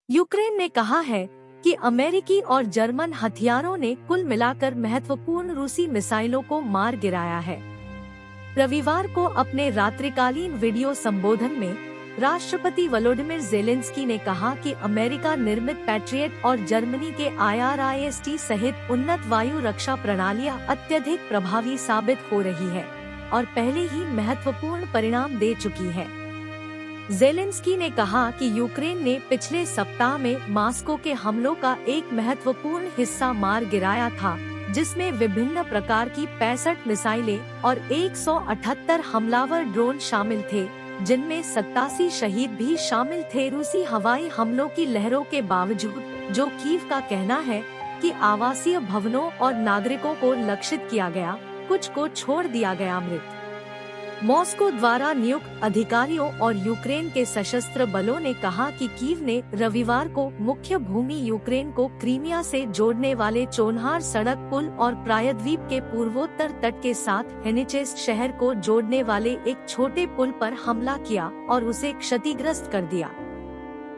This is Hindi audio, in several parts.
यूक्रेन ने कहा है कि अमेरिकी और जर्मन हथियारों ने कुल मिलाकर महत्वपूर्ण रूसी मिसाइलों को मार गिराया है। रविवार को अपने रात्रिकालीन वीडियो संबोधन में राष्ट्रपति वोलोडिमिर ज़ेलेंस्की ने कहा कि अमेरिका निर्मित पैट्रियट और जर्मनी के IRIS-T सहित उन्नत वायु रक्षा प्रणालियां अत्यधिक प्रभावी साबित हो रही है और पहले ही महत्वपूर्ण परिणाम दे चुकी है। ज़ेलेंस्की ने कहा कि यूक्रेन ने पिछले सप्ताह में मॉस्को के हमलों का एक महत्वपूर्ण हिस्सा मार गिराया था, जिसमें विभिन्न प्रकार की 65 मिसाइलें और 178 हमलावर ड्रोन शामिल थे, जिनमें 87 शहीद भी शामिल थे। रूसी हवाई हमलों की लहरों के बावजूद, जो कीव का कहना है कि आवासीय भवनों और नागरिकों को लक्षित किया गया, कुछ को छोड़ दिया गया मृत। मॉस्को द्वारा नियुक्त अधिकारियों और यूक्रेन के सशस्त्र बलों ने कहा कि कीव ने रविवार को मुख्य भूमि यूक्रेन को क्रीमिया से जोड़ने वाले चोन्हार सड़क पुल और प्रायद्वीप के पूर्वोत्तर तट के साथ हेनिचेस शहर को जोड़ने वाले एक छोटे पुल पर हमला किया और उसे क्षतिग्रस्त कर दिया।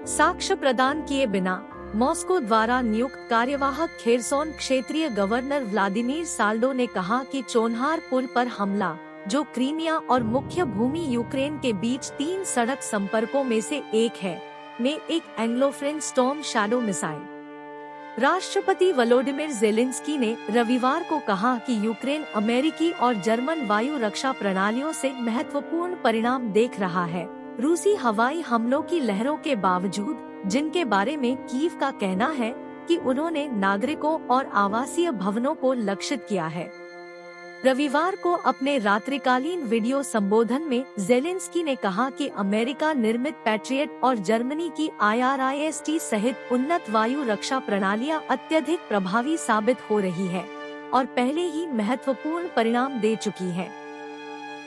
साक्ष्य प्रदान किए बिना मॉस्को द्वारा नियुक्त कार्यवाहक खेरसोन क्षेत्रीय गवर्नर व्लादिमीर साल्डो ने कहा कि चोन्हार पुल पर हमला, जो क्रीमिया और मुख्य भूमि यूक्रेन के बीच 3 सड़क संपर्कों में से एक है, में एक एंग्लो-फ्रेंच स्टॉर्म शैडो मिसाइल। राष्ट्रपति वोलोडिमिर ज़ेलेंस्की ने रविवार को कहा कि यूक्रेन अमेरिकी और जर्मन वायु रक्षा प्रणालियों से महत्वपूर्ण परिणाम देख रहा है। रूसी हवाई हमलों की लहरों के बावजूद, जिनके बारे में कीव का कहना है कि उन्होंने नागरिकों और आवासीय भवनों को लक्षित किया है। रविवार को अपने रात्रिकालीन वीडियो संबोधन में ज़ेलेंस्की ने कहा कि अमेरिका निर्मित पैट्रियट और जर्मनी की IRIS-T सहित उन्नत वायु रक्षा प्रणालियां अत्यधिक प्रभावी साबित हो रही है और पहले ही महत्वपूर्ण परिणाम दे चुकी है।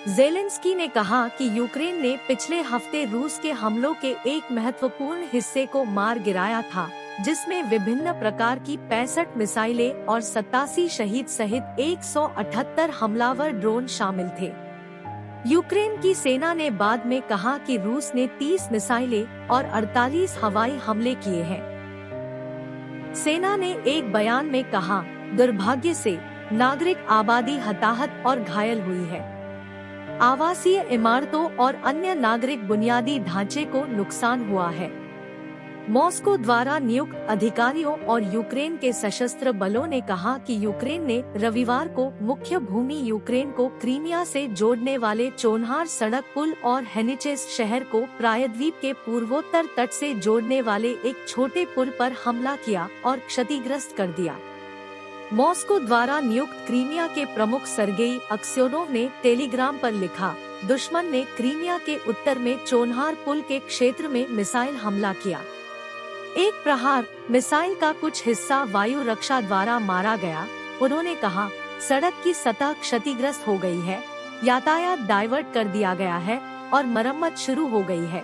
ज़ेलेंस्की ने कहा कि यूक्रेन ने पिछले हफ्ते रूस के हमलों के एक महत्वपूर्ण हिस्से को मार गिराया था, जिसमें विभिन्न प्रकार की 65 मिसाइलें और 87 शहीद सहित 178 हमलावर ड्रोन शामिल थे। यूक्रेन की सेना ने बाद में कहा कि रूस ने 30 मिसाइलें और 48 हवाई हमले किए हैं। सेना ने एक बयान में कहा, दुर्भाग्य से नागरिक आबादी हताहत और घायल हुई है। आवासीय इमारतों और अन्य नागरिक बुनियादी ढांचे को नुकसान हुआ है। मॉस्को द्वारा नियुक्त अधिकारियों और यूक्रेन के सशस्त्र बलों ने कहा कि यूक्रेन ने रविवार को मुख्य भूमि यूक्रेन को क्रीमिया से जोड़ने वाले चोन्हार सड़क पुल और हेनिचेस शहर को प्रायद्वीप के पूर्वोत्तर तट से जोड़ने वाले एक छोटे पुल पर हमला किया और क्षतिग्रस्त कर दिया। मॉस्को द्वारा नियुक्त क्रीमिया के प्रमुख सर्गेई अक्स्योनोव ने टेलीग्राम पर लिखा, दुश्मन ने क्रीमिया के उत्तर में चोन्हार पुल के क्षेत्र में मिसाइल हमला किया। एक प्रहार मिसाइल का कुछ हिस्सा वायु रक्षा द्वारा मारा गया। उन्होंने कहा, सड़क की सतह क्षतिग्रस्त हो गई है, यातायात डाइवर्ट कर दिया गया है और मरम्मत शुरू हो गई है।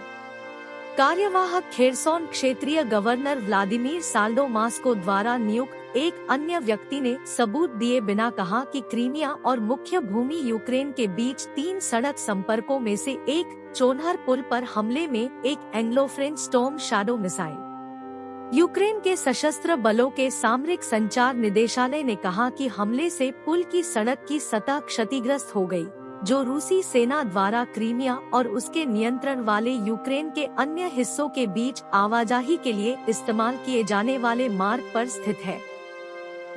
कार्यवाहक खेरसोन क्षेत्रीय गवर्नर व्लादिमीर साल्डो मॉस्को द्वारा नियुक्त एक अन्य व्यक्ति ने सबूत दिए बिना कहा कि क्रीमिया और मुख्य भूमि यूक्रेन के बीच 3 सड़क संपर्कों में से एक चोन्हार पुल पर हमले में एक Anglo-French storm shadow missile. Ukraine के सशस्त्र बलों के सामरिक संचार निदेशालय ने कहा कि हमले से पुल की सड़क की सतह क्षतिग्रस्त हो गई, जो रूसी सेना द्वारा क्रीमिया और उसके नियंत्रण वाले यूक्रेन के अन्य हिस्सों के बीच आवाजाही के लिए इस्तेमाल किए जाने वाले मार्ग पर स्थित है।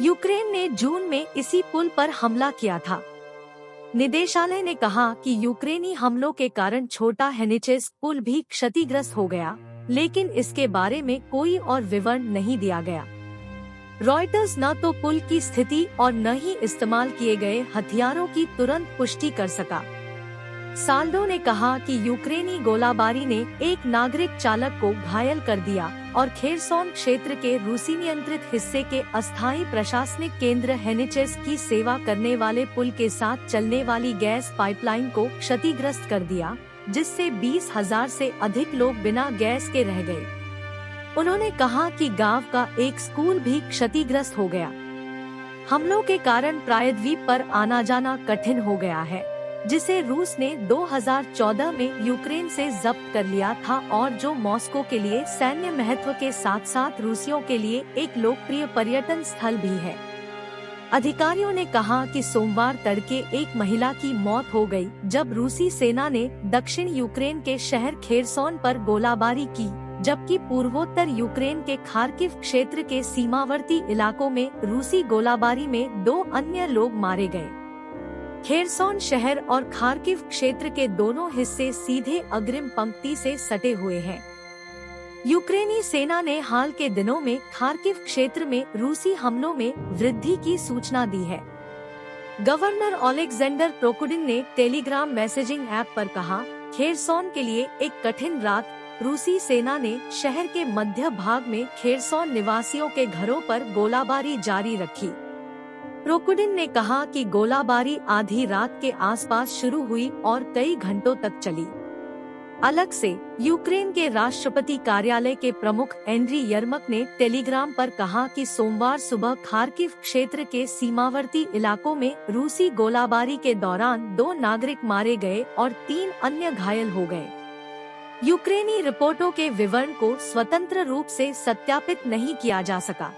यूक्रेन ने जून में इसी पुल पर हमला किया था। निदेशालय ने कहा कि यूक्रेनी हमलों के कारण छोटा हेनिचेस पुल भी क्षतिग्रस्त हो गया, लेकिन इसके बारे में कोई और विवरण नहीं दिया गया। रॉयटर्स न तो पुल की स्थिति और न ही इस्तेमाल किए गए हथियारों की तुरंत पुष्टि कर सका। साल्डो ने कहा कि यूक्रेनी गोलाबारी ने एक नागरिक चालक को घायल कर दिया और खेरसोन क्षेत्र के रूसी नियंत्रित हिस्से के अस्थायी प्रशासनिक केंद्र हेनिचेस की सेवा करने वाले पुल के साथ चलने वाली गैस पाइपलाइन को क्षतिग्रस्त कर दिया, जिससे 20,000 से अधिक लोग बिना गैस के रह गए। उन्होंने कहा कि गांव का एक स्कूल भी क्षतिग्रस्त हो गया। हमलों के कारण प्रायद्वीप पर आना जाना कठिन हो गया है। जिसे रूस ने 2014 में यूक्रेन से जब्त कर लिया था और जो मॉस्को के लिए सैन्य महत्व के साथ साथ रूसियों के लिए एक लोकप्रिय पर्यटन स्थल भी है। अधिकारियों ने कहा कि सोमवार तड़के एक महिला की मौत हो गई जब रूसी सेना ने दक्षिण यूक्रेन के शहर खेरसोन पर गोलाबारी की, जबकि पूर्वोत्तर यूक्रेन के खार्किव क्षेत्र के सीमावर्ती इलाकों में रूसी गोलाबारी में 2 अन्य लोग मारे गए। खेरसोन शहर और खार्किव क्षेत्र के दोनों हिस्से सीधे अग्रिम पंक्ति से सटे हुए हैं। यूक्रेनी सेना ने हाल के दिनों में खार्किव क्षेत्र में रूसी हमलों में वृद्धि की सूचना दी है। गवर्नर ओलेक्जेंडर प्रोकुडिन ने टेलीग्राम मैसेजिंग ऐप पर कहा, खेरसोन के लिए एक कठिन रात। रूसी सेना ने शहर के मध्य भाग में खेरसोन निवासियों के घरों पर गोलाबारी जारी रखी। प्रोकुडिन ने कहा कि गोलाबारी आधी रात के आसपास शुरू हुई और कई घंटों तक चली। अलग से यूक्रेन के राष्ट्रपति कार्यालय के प्रमुख एंड्री यर्मक ने टेलीग्राम पर कहा कि सोमवार सुबह खार्किव क्षेत्र के सीमावर्ती इलाकों में रूसी गोलाबारी के दौरान 2 नागरिक मारे गए और 3 अन्य घायल हो गए। यूक्रेनी रिपोर्टों के विवरण को स्वतंत्र रूप से सत्यापित नहीं किया जा सका।